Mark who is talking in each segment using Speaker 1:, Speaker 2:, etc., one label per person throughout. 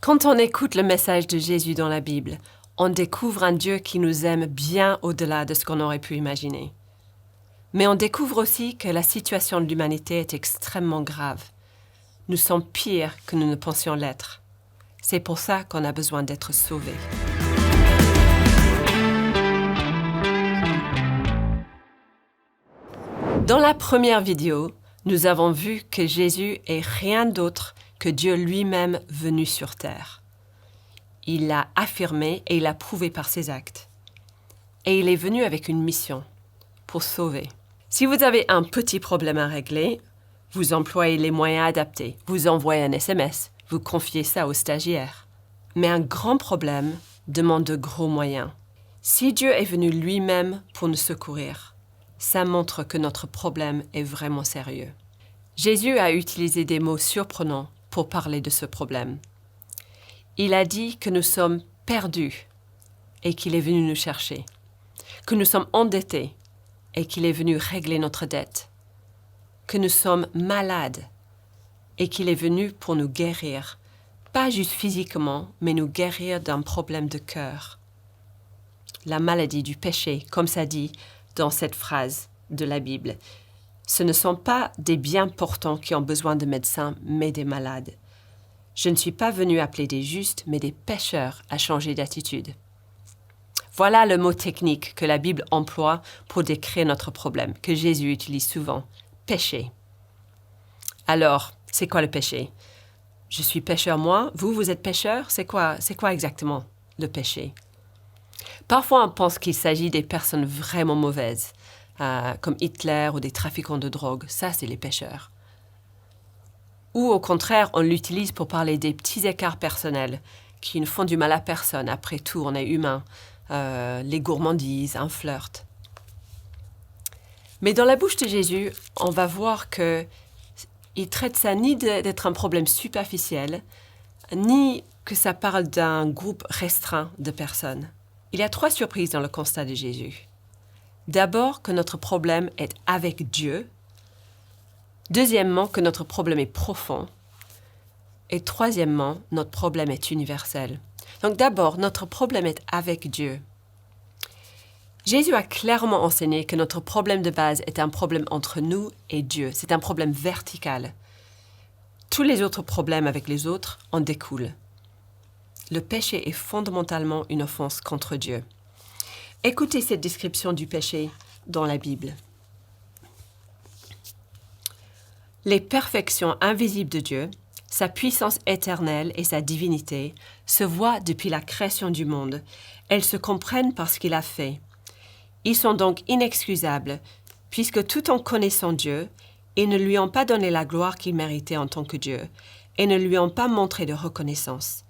Speaker 1: Quand on écoute le message de Jésus dans la Bible, on découvre un Dieu qui nous aime bien au-delà de ce qu'on aurait pu imaginer. Mais on découvre aussi que la situation de l'humanité est extrêmement grave. Nous sommes pires que nous ne pensions l'être. C'est pour ça qu'on a besoin d'être sauvés. Dans la première vidéo, nous avons vu que Jésus est rien d'autre que Dieu lui-même venu sur terre. Il l'a affirmé et il l'a prouvé par ses actes. Et il est venu avec une mission, pour sauver. Si vous avez un petit problème à régler, vous employez les moyens adaptés. Vous envoyez un SMS, vous confiez ça au stagiaire. Mais un grand problème demande de gros moyens. Si Dieu est venu lui-même pour nous secourir, ça montre que notre problème est vraiment sérieux. Jésus a utilisé des mots surprenants pour parler de ce problème. Il a dit que nous sommes perdus et qu'il est venu nous chercher, que nous sommes endettés et qu'il est venu régler notre dette, que nous sommes malades et qu'il est venu pour nous guérir, pas juste physiquement, mais nous guérir d'un problème de cœur. La maladie du péché, comme ça dit dans cette phrase de la Bible. Ce ne sont pas des bien portants qui ont besoin de médecins, mais des malades. Je ne suis pas venu appeler des justes, mais des pécheurs à changer d'attitude. Voilà le mot technique que la Bible emploie pour décrire notre problème, que Jésus utilise souvent, péché. Alors, c'est quoi le péché? Je suis pécheur moi, vous êtes pécheur? C'est quoi exactement le péché? Parfois, on pense qu'il s'agit des personnes vraiment mauvaises, comme Hitler ou des trafiquants de drogue. Ça, c'est les pécheurs. Ou au contraire, on l'utilise pour parler des petits écarts personnels qui ne font du mal à personne. Après tout, on est humain. Les gourmandises, un flirt. Mais dans la bouche de Jésus, on va voir qu'il traite ça ni d'être un problème superficiel, ni que ça parle d'un groupe restreint de personnes. Il y a 3 surprises dans le constat de Jésus. D'abord, que notre problème est avec Dieu. Deuxièmement, que notre problème est profond. Et troisièmement, notre problème est universel. Donc d'abord, notre problème est avec Dieu. Jésus a clairement enseigné que notre problème de base est un problème entre nous et Dieu. C'est un problème vertical. Tous les autres problèmes avec les autres en découlent. Le péché est fondamentalement une offense contre Dieu. Écoutez cette description du péché dans la Bible. Les perfections invisibles de Dieu, sa puissance éternelle et sa divinité, se voient depuis la création du monde. Elles se comprennent par ce qu'il a fait. Ils sont donc inexcusables, puisque tout en connaissant Dieu, ils ne lui ont pas donné la gloire qu'il méritait en tant que Dieu, et ne lui ont pas montré de reconnaissance.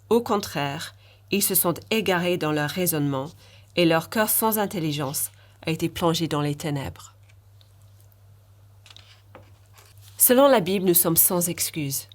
Speaker 1: Au contraire, ils se sont égarés dans leur raisonnement, et leur cœur sans intelligence a été plongé dans les ténèbres. Selon la Bible, nous sommes sans excuse.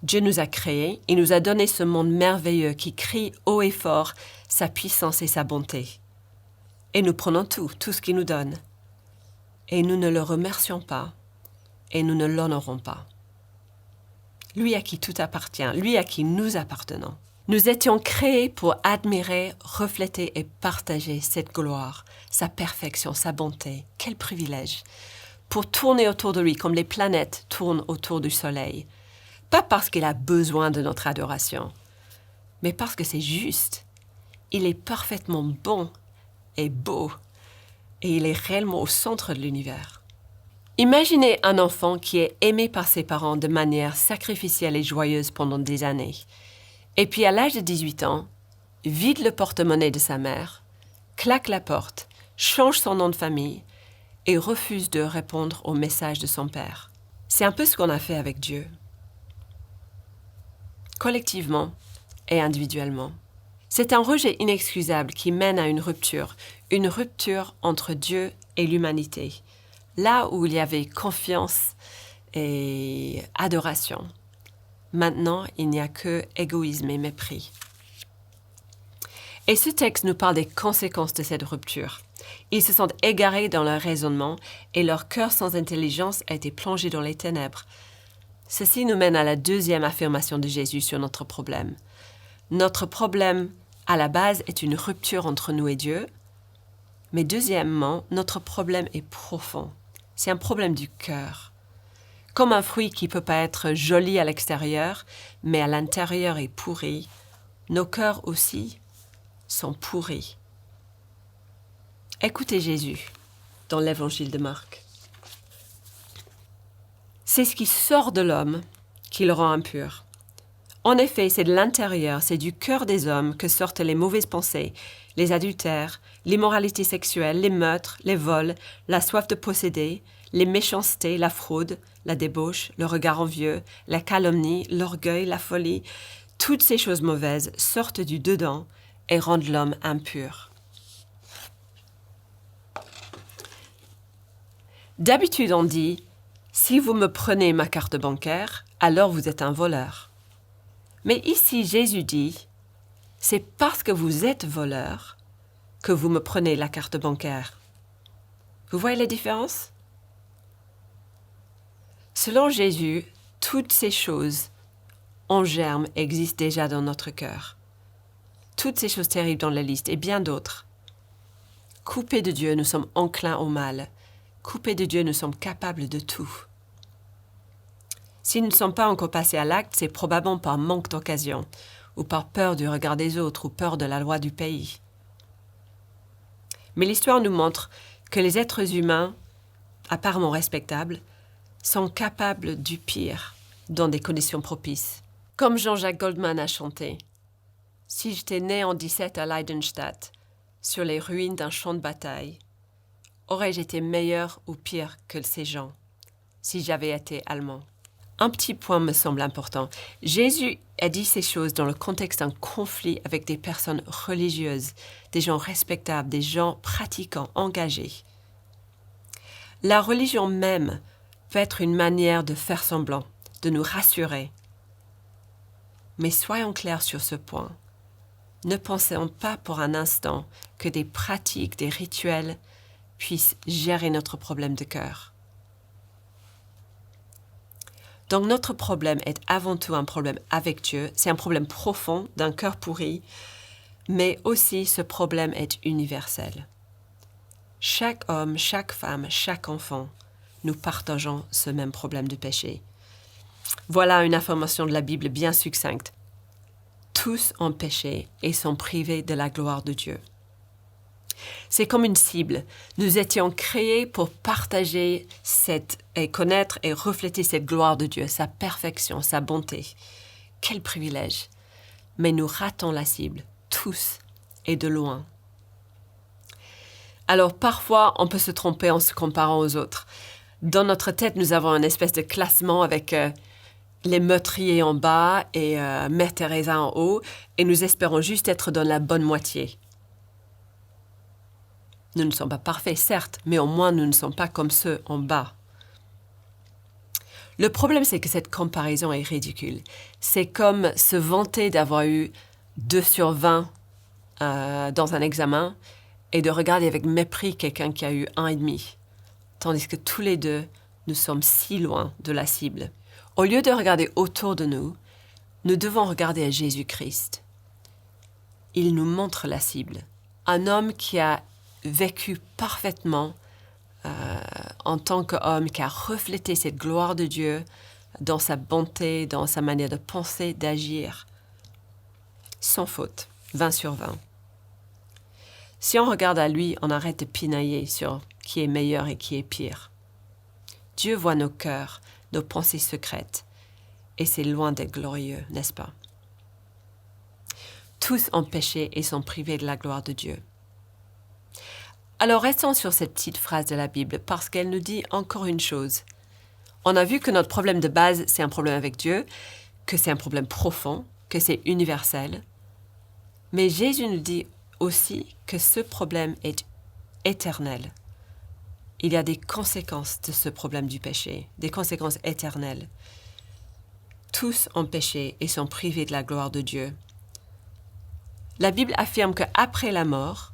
Speaker 1: Dieu nous a créés et nous a donné ce monde merveilleux qui crie haut et fort sa puissance et sa bonté. Et nous prenons tout ce qu'il nous donne. Et nous ne le remercions pas et nous ne l'honorons pas. Lui à qui tout appartient, lui à qui nous appartenons. Nous étions créés pour admirer, refléter et partager cette gloire, sa perfection, sa bonté. Quel privilège! Pour tourner autour de lui comme les planètes tournent autour du soleil. Pas parce qu'il a besoin de notre adoration, mais parce que c'est juste. Il est parfaitement bon et beau, et il est réellement au centre de l'univers. Imaginez un enfant qui est aimé par ses parents de manière sacrificielle et joyeuse pendant des années. Et puis à l'âge de 18 ans, vide le porte-monnaie de sa mère, claque la porte, change son nom de famille et refuse de répondre au message de son père. C'est un peu ce qu'on a fait avec Dieu. Collectivement et individuellement. C'est un rejet inexcusable qui mène à une rupture entre Dieu et l'humanité. Là où il y avait confiance et adoration, maintenant il n'y a que égoïsme et mépris. Et ce texte nous parle des conséquences de cette rupture. Ils se sont égarés dans leur raisonnement et leur cœur sans intelligence a été plongé dans les ténèbres. Ceci nous mène à la deuxième affirmation de Jésus sur notre problème. Notre problème, à la base, est une rupture entre nous et Dieu. Mais deuxièmement, notre problème est profond. C'est un problème du cœur. Comme un fruit qui ne peut pas être joli à l'extérieur, mais à l'intérieur est pourri, nos cœurs aussi sont pourris. Écoutez Jésus dans l'évangile de Marc. C'est ce qui sort de l'homme qui le rend impur. En effet, c'est de l'intérieur, c'est du cœur des hommes que sortent les mauvaises pensées, les adultères, l'immoralité sexuelle, les meurtres, les vols, la soif de posséder, les méchancetés, la fraude, la débauche, le regard envieux, la calomnie, l'orgueil, la folie. Toutes ces choses mauvaises sortent du dedans et rendent l'homme impur. D'habitude, on dit « Si vous me prenez ma carte bancaire, alors vous êtes un voleur. » Mais ici, Jésus dit « C'est parce que vous êtes voleur que vous me prenez la carte bancaire. » Vous voyez la différence? Selon Jésus, toutes ces choses en germe existent déjà dans notre cœur. Toutes ces choses terribles dans la liste et bien d'autres. Coupés de Dieu, nous sommes enclins au mal. Coupés de Dieu, nous sommes capables de tout. Si nous ne sommes pas encore passés à l'acte, c'est probablement par manque d'occasion, ou par peur du regard des autres, ou peur de la loi du pays. Mais l'histoire nous montre que les êtres humains, apparemment respectables, sont capables du pire dans des conditions propices. Comme Jean-Jacques Goldman a chanté « Si j'étais né en 17 à Leidenstadt, sur les ruines d'un champ de bataille, aurais-je été meilleur ou pire que ces gens, si j'avais été allemand ?» Un petit point me semble important. Jésus a dit ces choses dans le contexte d'un conflit avec des personnes religieuses, des gens respectables, des gens pratiquants, engagés. La religion même peut être une manière de faire semblant, de nous rassurer. Mais soyons clairs sur ce point. Ne pensons pas pour un instant que des pratiques, des rituels puissent gérer notre problème de cœur. Donc notre problème est avant tout un problème avec Dieu, c'est un problème profond d'un cœur pourri, mais aussi ce problème est universel. Chaque homme, chaque femme, chaque enfant, nous partageons ce même problème de péché. Voilà une information de la Bible bien succincte. Tous ont péché et sont privés de la gloire de Dieu. C'est comme une cible. Nous étions créés pour partager et connaître et refléter cette gloire de Dieu, sa perfection, sa bonté. Quel privilège! Mais nous ratons la cible, tous et de loin. Alors parfois, on peut se tromper en se comparant aux autres. Dans notre tête, nous avons une espèce de classement avec les meurtriers en bas et Mère Teresa en haut, et nous espérons juste être dans la bonne moitié. Nous ne sommes pas parfaits, certes, mais au moins nous ne sommes pas comme ceux en bas. Le problème, c'est que cette comparaison est ridicule. C'est comme se vanter d'avoir eu 2 sur 20 dans un examen et de regarder avec mépris quelqu'un qui a eu 1,5. Tandis que tous les deux, nous sommes si loin de la cible. Au lieu de regarder autour de nous, nous devons regarder à Jésus-Christ. Il nous montre la cible. Un homme qui a vécu parfaitement en tant qu'homme, qui a reflété cette gloire de Dieu dans sa bonté, dans sa manière de penser, d'agir. Sans faute, 20 sur 20. Si on regarde à lui, on arrête de pinailler sur qui est meilleur et qui est pire. Dieu voit nos cœurs, nos pensées secrètes, et c'est loin d'être glorieux, n'est-ce pas? Tous ont péché et sont privés de la gloire de Dieu. Alors restons sur cette petite phrase de la Bible parce qu'elle nous dit encore une chose. On a vu que notre problème de base, c'est un problème avec Dieu, que c'est un problème profond, que c'est universel. Mais Jésus nous dit aussi que ce problème est éternel. Il y a des conséquences de ce problème du péché, des conséquences éternelles. Tous ont péché et sont privés de la gloire de Dieu. La Bible affirme qu'après la mort,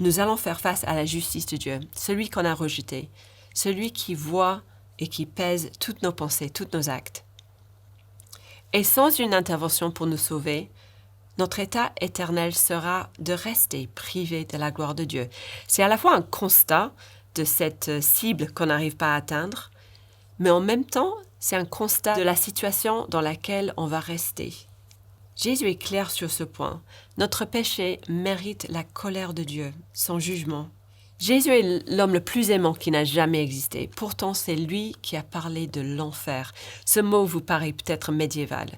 Speaker 1: nous allons faire face à la justice de Dieu, celui qu'on a rejeté, celui qui voit et qui pèse toutes nos pensées, tous nos actes. Et sans une intervention pour nous sauver, notre état éternel sera de rester privé de la gloire de Dieu. C'est à la fois un constat de cette cible qu'on n'arrive pas à atteindre, mais en même temps, c'est un constat de la situation dans laquelle on va rester. Jésus est clair sur ce point. Notre péché mérite la colère de Dieu, son jugement. Jésus est l'homme le plus aimant qui n'a jamais existé. Pourtant, c'est lui qui a parlé de l'enfer. Ce mot vous paraît peut-être médiéval,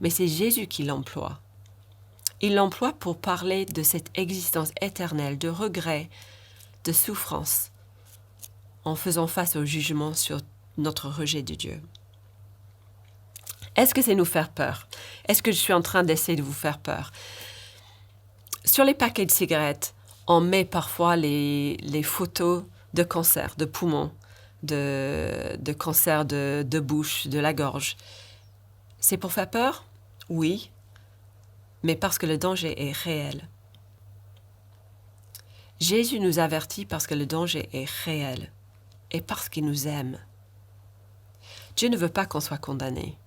Speaker 1: mais c'est Jésus qui l'emploie. Il l'emploie pour parler de cette existence éternelle, de regret, de souffrance, en faisant face au jugement sur notre rejet de Dieu. Est-ce que c'est nous faire peur? Est-ce que je suis en train d'essayer de vous faire peur? Sur les paquets de cigarettes, on met parfois les photos de cancer, de poumon, de cancer de bouche, de la gorge. C'est pour faire peur? Oui, mais parce que le danger est réel. Jésus nous avertit parce que le danger est réel et parce qu'il nous aime. Dieu ne veut pas qu'on soit condamné,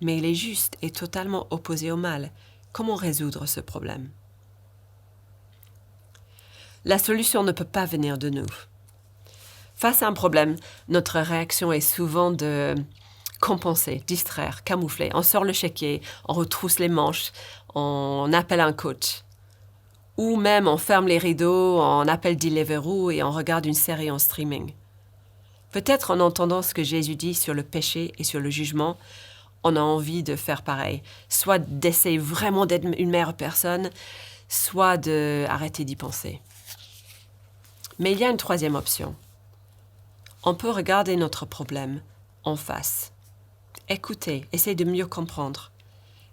Speaker 1: mais il est juste et totalement opposé au mal. Comment résoudre ce problème? La solution ne peut pas venir de nous. Face à un problème, notre réaction est souvent de compenser, distraire, camoufler. On sort le chéquier, on retrousse les manches, on appelle un coach. Ou même on ferme les rideaux, on appelle Deliveroo et on regarde une série en streaming. Peut-être en entendant ce que Jésus dit sur le péché et sur le jugement, on a envie de faire pareil. Soit d'essayer vraiment d'être une meilleure personne, soit d'arrêter d'y penser. Mais il y a une troisième option. On peut regarder notre problème en face, écouter, essayer de mieux comprendre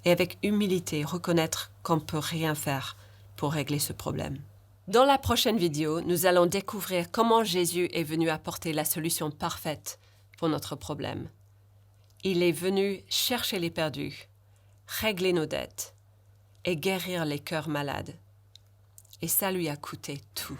Speaker 1: et avec humilité reconnaître qu'on ne peut rien faire pour régler ce problème. Dans la prochaine vidéo, nous allons découvrir comment Jésus est venu apporter la solution parfaite pour notre problème. Il est venu chercher les perdus, régler nos dettes et guérir les cœurs malades. Et ça lui a coûté tout.